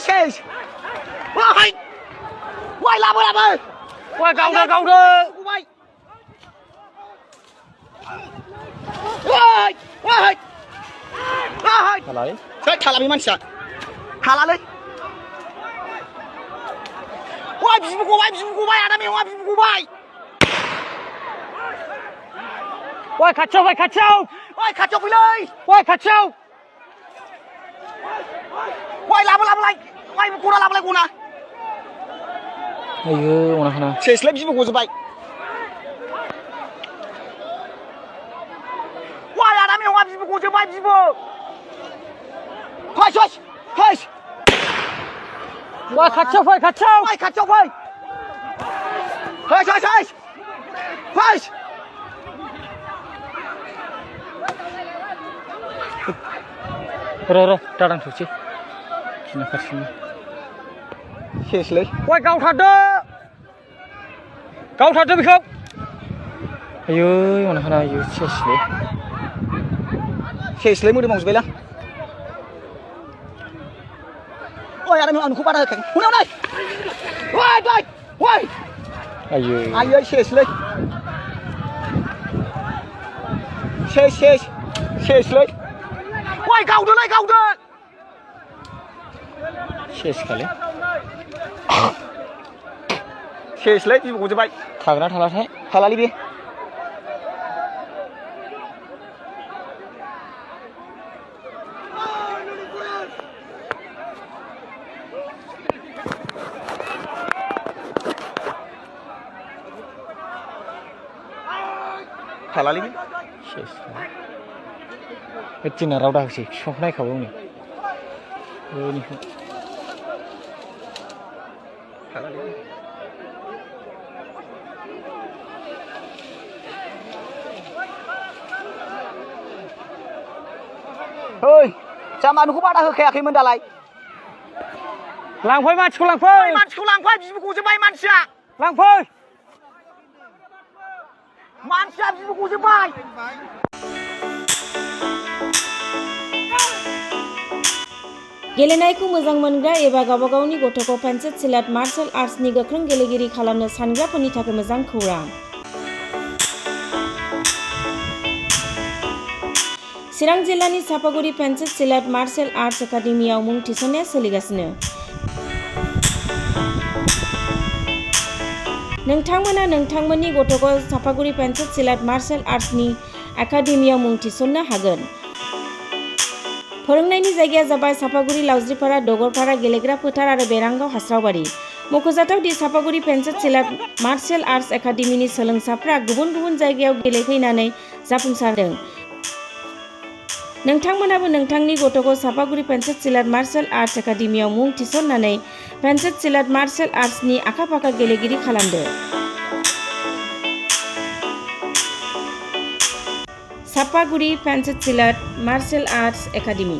শেষ ওই ওই লাভ ওই গাউদে ওই ওই ওই ওই খালাই সেই খালাবি মানসিয়া খালাलै ওই बिबु गबाय आदा मेवा बिबु गबाय ওই খাচ্ছাও ভাই খাচ্ছাও ওই খাচ্ছাও फैलै ওই খাচ্ছাও ওই লাबोलाय ওই गना लाबोलाय गना आयो अना खाना सेसलै बिबु गजोबबाय ওই आदा मेवा बिबु गजोबबाय बिबु फैस ওই খাচ্ছাও ভাই খাচ্ছাও ওই খাচ্ছাও फै फैस र दादां सौसै खिना खाथिनि सेसलै ओइ गावथारदो बेखौ आयो अना खाना आयो सेसलै मोदोमाव जोबायलां ओइ आदा मेवा आंखौ बादा होखां हुनाव नाय ओइ आयो सेसलै सेसलै ओइ गावदो सेस खाले सेसलै बिबु गजोबबाय थागोना थालाथाय थालालै बे थालालै बे सेस एथिना रावदा होसै बिफांखौ नायखाबाय आंनि ओनिखौ ओइ जामानुखौ बादा होखायाखैमोन दालाय लांफै मानसिखौ लांफै बिबु गजोबबाय मानसिया बिबु गजोबबाय गेलेनायखौ मोजां मोनग्रा एबा गावबा गावनि गथ'खौ पेन्सिल सिलाट मार्शल आर्ट्सनि गोख्रों गेलेगिरि खालामनो सानग्राफोरनि थाखाय मोजां खौरां। चिरां जिल्लानि सापागुरि पेन्सिल सिलाट मार्शल आर्ट्स एकाडेमियाव मुं थिसननाया सोलिगासिनो। नोंथांमोना नोंथांमोननि गथ'खौ सापागुरि पेन्सिल सिलाट मार्शल आर्ट्सनि एकाडेमियाव मुं थिसननो हागोन। फोरोंनायनि जायगाया जाबाय सापागुरि लावज्रिपारा दगरपारा गेलेग्रा फोथार आरो बेरांगाव हास्रावबारि। मख'जाथाव दि सापागुरि पेन्सिल सिलाट मार्शल आर्ट्स एकाडेमिनि सोलोंसाफ्रा गुबुन गुबुन जायगायाव गेलेहैनानै जाफुंसारदों। नोंथांमोनाबो नोंथांनि गथ'खौ सापागुरि पेन्सिल सिलाट मार्शल आर्ट्स एकाडेमियाव मुं थिसननानै पेन्सिल सिलाट मार्शल आर्ट्सनि आखा-फाखा गेलेगिरि खालामदो। Sapaguri pencil सिलाट martial arts academy.